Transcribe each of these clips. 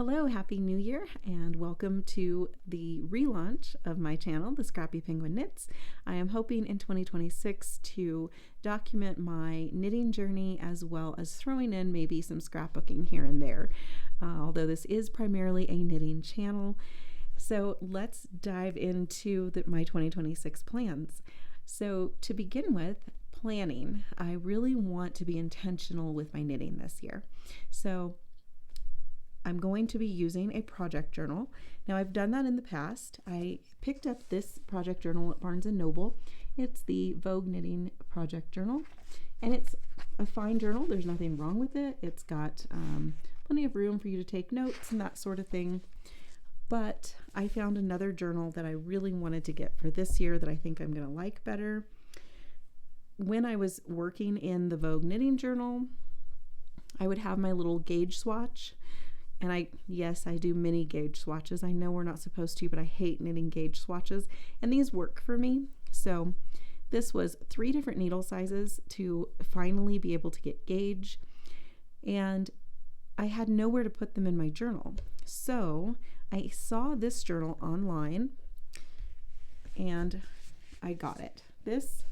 Hello, Happy New Year, and welcome to the relaunch of my channel, The Scrappy Penguin Knits. I am hoping in 2026 to document my knitting journey as well as throwing in maybe some scrapbooking here and there, although this is primarily a knitting channel. So let's dive into my 2026 plans. So to begin with, planning. I really want to be intentional with my knitting this year. So I'm going to be using a project journal. Now, I've done that in the past. I picked up this project journal at Barnes & Noble. It's the Vogue Knitting Project Journal, and it's a fine journal. There's nothing wrong with it. It's got plenty of room for you to take notes and that sort of thing. But I found another journal that I really wanted to get for this year that I think I'm going to like better. When I was working in the Vogue Knitting Journal, I would have my little gauge swatch. And I do mini gauge swatches. I know we're not supposed to, but I hate knitting gauge swatches. And these work for me. So this was 3 different needle sizes to finally be able to get gauge. And I had nowhere to put them in my journal. So I saw this journal online and I got it. This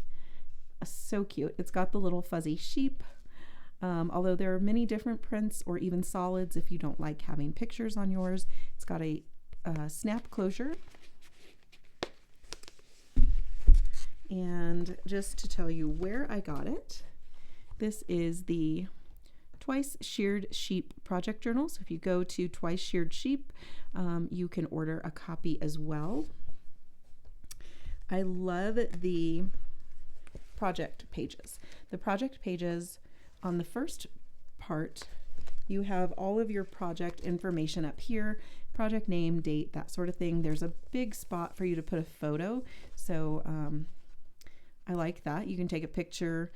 is so cute. It's got the little fuzzy sheep. Although there are many different prints or even solids if you don't like having pictures on yours. It's got a snap closure. And just to tell you where I got it, this is the Twice Sheared Sheep Project Journal. So if you go to Twice Sheared Sheep, you can order a copy as well. I love the project pages. The project pages, on the first part, you have all of your project information up here, project name, date, that sort of thing. There's a big spot for you to put a photo. So I like that. You can take a picture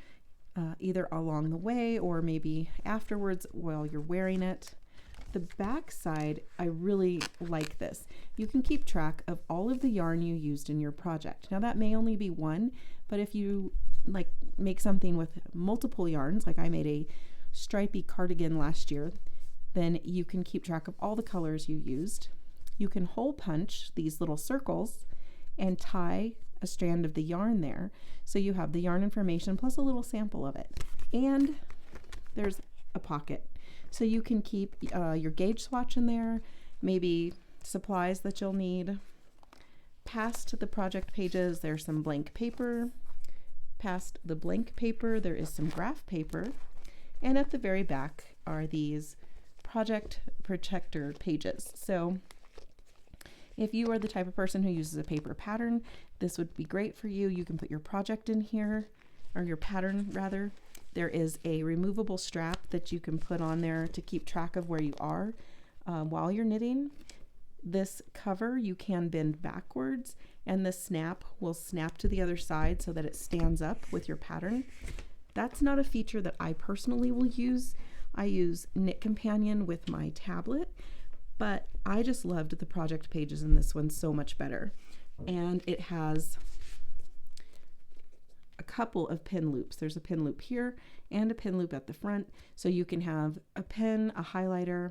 either along the way or maybe afterwards while you're wearing it. The back side, I really like this. You can keep track of all of the yarn you used in your project. Now that may only be one, but if you make something with multiple yarns, like I made a stripy cardigan last year, then you can keep track of all the colors you used. You can hole punch these little circles and tie a strand of the yarn there. So you have the yarn information plus a little sample of it. And there's a pocket. So you can keep your gauge swatch in there, maybe supplies that you'll need. Past the project pages, there's some blank paper. Past the blank paper, there is some graph paper. And at the very back are these project protector pages. So if you are the type of person who uses a paper pattern, this would be great for you. You can put your project in here, or your pattern rather. There is a removable strap that you can put on there to keep track of where you are while you're knitting. This cover you can bend backwards, and the snap will snap to the other side so that it stands up with your pattern. That's not a feature that I personally will use. I use Knit Companion with my tablet, but I just loved the project pages in this one so much better. And it has a couple of pin loops. There's a pin loop here and a pin loop at the front, so you can have a pen, a highlighter.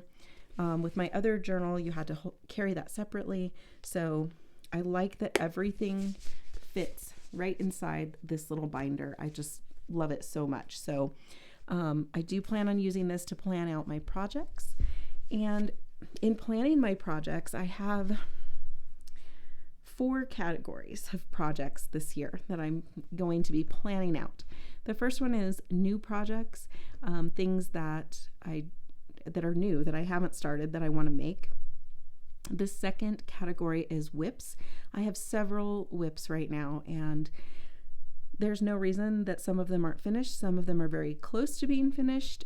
With my other journal, you had to carry that separately. So I like that everything fits right inside this little binder. I just love it so much. So I do plan on using this to plan out my projects. And in planning my projects, I have 4 categories of projects this year that I'm going to be planning out. The first one is new projects, things that are new that I haven't started that I want to make. The second category is WIPs. I have several WIPs right now, and there's no reason that some of them aren't finished. Some of them are very close to being finished.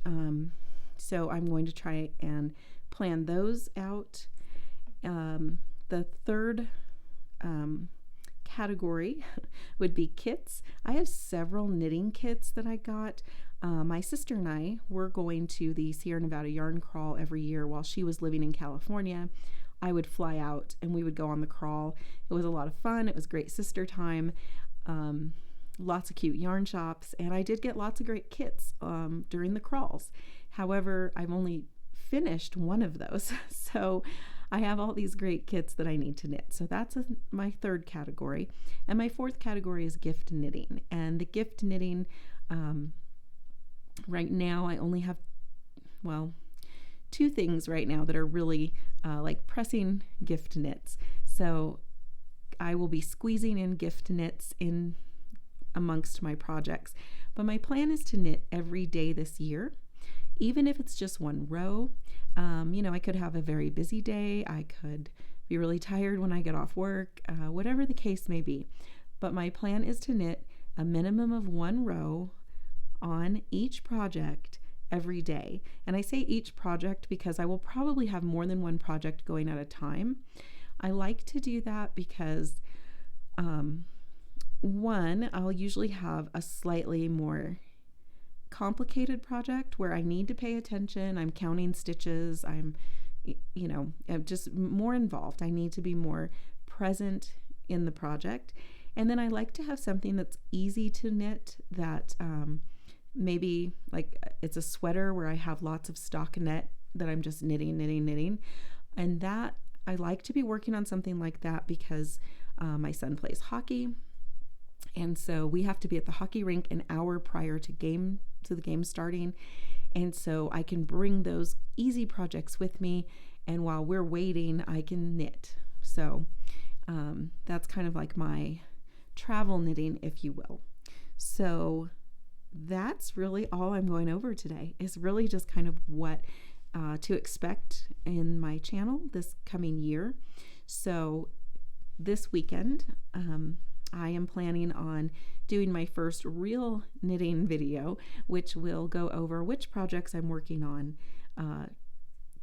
So I'm going to try and plan those out. The third category would be kits. I have several knitting kits that I got. My sister and I were going to the Sierra Nevada Yarn Crawl every year while she was living in California. I would fly out and we would go on the crawl. It was a lot of fun. It was great sister time. Lots of cute yarn shops, and I did get lots of great kits during the crawls. However, I've only finished one of those. So I have all these great kits that I need to knit. So that's my third category. And my fourth category is gift knitting. And the gift knitting, right now I only have, well, two things right now that are really like pressing gift knits. So I will be squeezing in gift knits in amongst my projects. But my plan is to knit every day this year, even if it's just one row. I could have a very busy day. I could be really tired when I get off work, whatever the case may be. But my plan is to knit a minimum of one row on each project every day. And I say each project because I will probably have more than one project going at a time. I like to do that because one, I'll usually have a slightly more complicated project where I need to pay attention. I'm counting stitches. I'm just more involved. I need to be more present in the project. And then I like to have something that's easy to knit, that maybe like it's a sweater where I have lots of stockinette that I'm just knitting. And that I like to be working on something like that because my son plays hockey. And so we have to be at the hockey rink an hour prior to the game starting. And so I can bring those easy projects with me. And while we're waiting, I can knit. So that's kind of like my travel knitting, if you will. So that's really all I'm going over today. Is really just kind of what to expect in my channel this coming year. So this weekend, I am planning on doing my first real knitting video, which will go over which projects I'm working on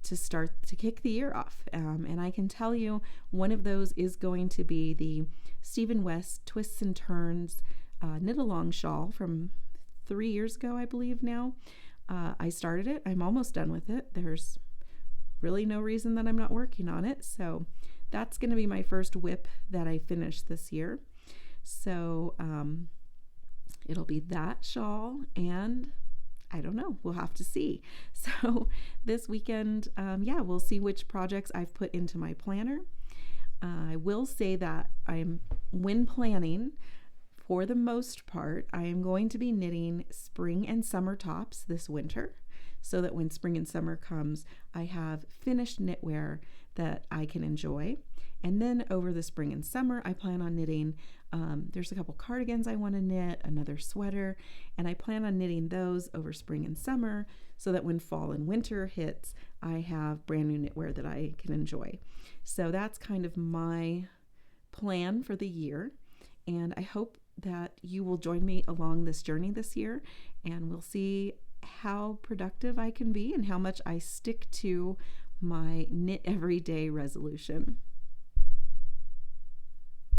to kick the year off. And I can tell you one of those is going to be the Stephen West Twists and Turns knit along shawl from 3 years ago, I believe now. I started it. I'm almost done with it. There's really no reason that I'm not working on it. So that's going to be my first WIP that I finish this year. So it'll be that shawl, and I don't know, we'll have to see. So this weekend, we'll see which projects I've put into my planner. I will say that when planning, for the most part, I am going to be knitting spring and summer tops this winter, so that when spring and summer comes, I have finished knitwear that I can enjoy. And then over the spring and summer, I plan on knitting, there's a couple cardigans I want to knit, another sweater, and I plan on knitting those over spring and summer so that when fall and winter hits, I have brand new knitwear that I can enjoy. So that's kind of my plan for the year, and I hope that you will join me along this journey this year, and we'll see how productive I can be and how much I stick to my knit every day resolution.